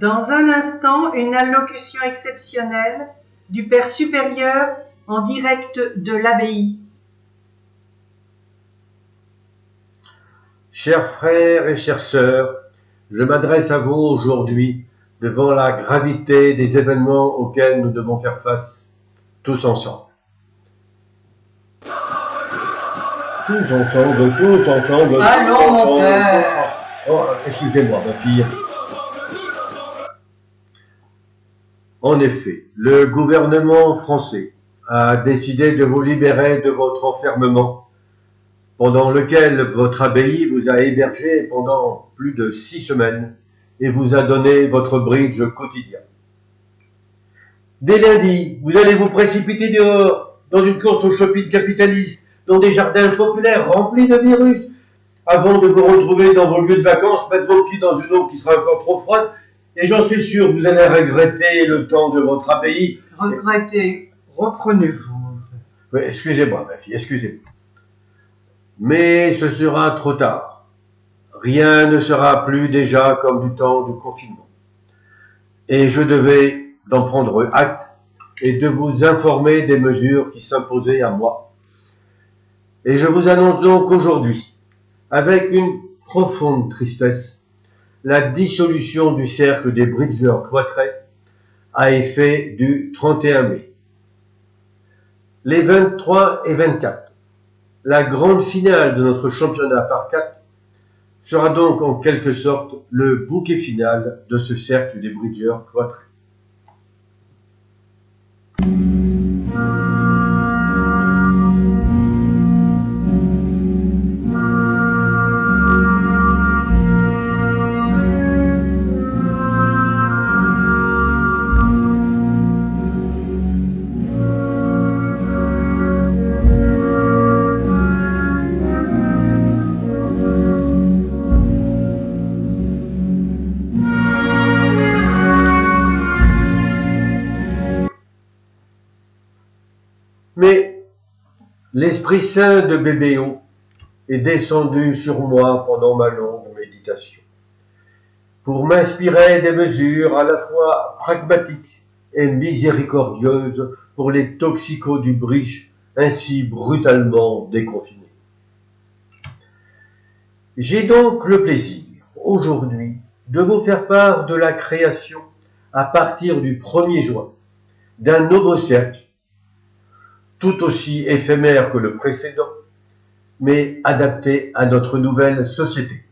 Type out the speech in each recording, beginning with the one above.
Dans un instant, une allocution exceptionnelle du Père supérieur en direct de l'abbaye. Chers frères et chères sœurs, je m'adresse à vous aujourd'hui devant la gravité des événements auxquels nous devons faire face tous ensemble. Tous ensemble. Allons, mon père. Oh, excusez-moi, ma fille. En effet, le gouvernement français a décidé de vous libérer de votre enfermement, pendant lequel votre abbaye vous a hébergé pendant plus de 6 semaines et vous a donné votre bridge quotidien. Dès lundi, vous allez vous précipiter dehors, dans une course au shopping capitaliste, dans des jardins populaires remplis de virus, avant de vous retrouver dans vos lieux de vacances, mettre vos pieds dans une eau qui sera encore trop froide, et j'en suis sûr, vous allez regretter le temps de votre abbaye. Regrettez, reprenez-vous. Oui, excusez-moi, ma fille, excusez-moi. Mais ce sera trop tard. Rien ne sera plus déjà comme du temps du confinement. Et je devais d'en prendre acte et de vous informer des mesures qui s'imposaient à moi. Et je vous annonce donc aujourd'hui, avec une profonde tristesse, la dissolution du cercle des Bridgeurs cloîtrés à effet du 31 mai. Les 23 et 24, la grande finale de notre championnat par 4, sera donc en quelque sorte le bouquet final de ce cercle des Bridgeurs cloîtrés. Mais l'Esprit Saint de Bébéo est descendu sur moi pendant ma longue méditation, pour m'inspirer des mesures à la fois pragmatiques et miséricordieuses pour les toxicos du bridge ainsi brutalement déconfinés. J'ai donc le plaisir, aujourd'hui, de vous faire part de la création, à partir du 1er juin, d'un nouveau cercle, tout aussi éphémère que le précédent, mais adapté à notre nouvelle société.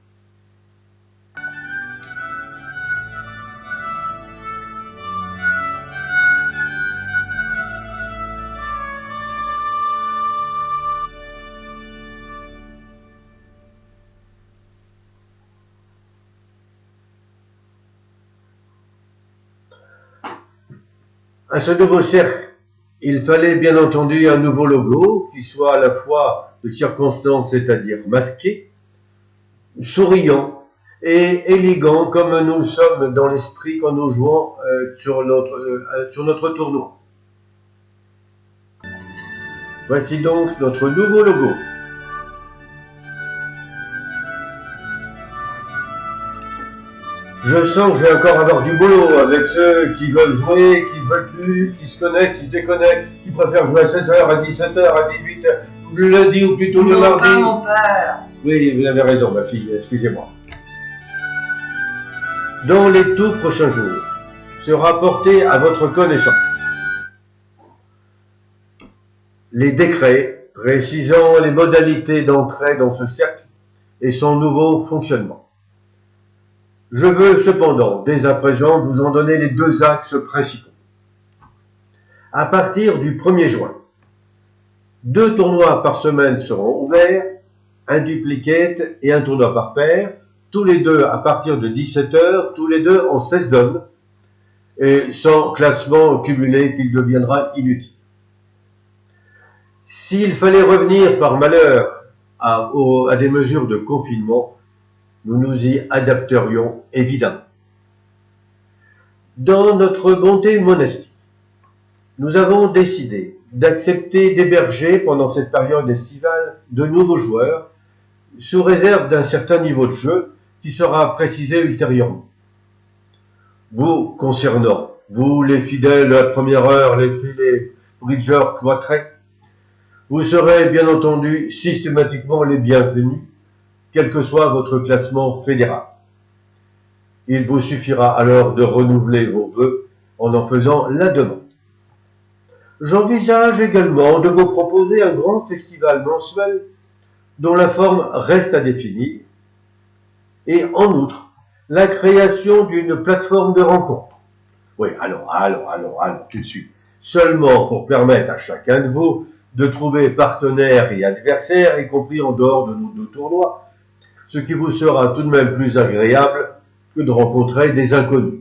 À ce nouveau cercle, il fallait bien entendu un nouveau logo qui soit à la fois de circonstance, c'est-à-dire masqué, souriant et élégant comme nous le sommes dans l'esprit quand nous jouons sur notre tournoi. Voici donc notre nouveau logo. Je sens que je vais encore avoir du boulot avec ceux qui veulent jouer, qui ne veulent plus, qui se connectent, qui se déconnectent, qui préfèrent jouer à 7h, à 17h, à 18h, le lundi ou plutôt le mardi. Enfin, mon père. Oui, vous avez raison, ma fille, excusez-moi. Dans les tout prochains jours, sera porté à votre connaissance les décrets précisant les modalités d'entrée dans ce cercle et son nouveau fonctionnement. Je veux cependant, dès à présent, vous en donner les 2 axes principaux. À partir du 1er juin, 2 tournois par semaine seront ouverts, un duplicate et un tournoi par paire, tous les 2 à partir de 17h, tous les 2 en 16 d'hommes, et sans classement cumulé qu'il deviendra inutile. S'il fallait revenir par malheur à des mesures de confinement, nous nous y adapterions évidemment. Dans notre bonté monastique, nous avons décidé d'accepter d'héberger pendant cette période estivale de nouveaux joueurs, sous réserve d'un certain niveau de jeu qui sera précisé ultérieurement. vous concernant, vous les fidèles de la première heure, les bridgeurs cloîtrés, vous serez bien entendu systématiquement les bienvenus, quel que soit votre classement fédéral. Il vous suffira alors de renouveler vos vœux en faisant la demande. J'envisage également de vous proposer un grand festival mensuel dont la forme reste à définir, et en outre, la création d'une plateforme de rencontre. Oui, allons, tout de suite. Seulement pour permettre à chacun de vous de trouver partenaires et adversaires, y compris en dehors de nos deux tournois, ce qui vous sera tout de même plus agréable que de rencontrer des inconnus.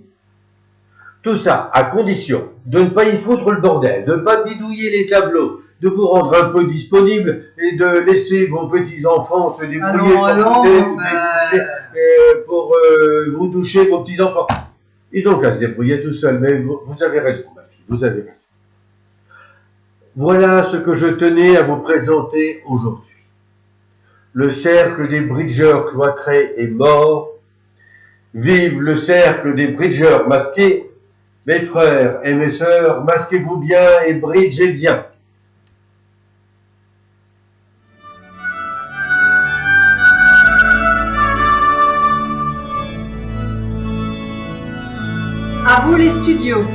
Tout ça à condition de ne pas y foutre le bordel, de ne pas bidouiller les tableaux, de vous rendre un peu disponible et de laisser vos petits-enfants se débrouiller pour vous doucher vos petits-enfants. Ils ont qu'à se débrouiller tout seuls, mais vous avez raison, ma fille, vous avez raison. Voilà ce que je tenais à vous présenter aujourd'hui. Le cercle des bridgeurs cloîtrés est mort. Vive le cercle des bridgeurs masqués. Mes frères et mes sœurs, masquez-vous bien et bridgez bien. À vous les studios.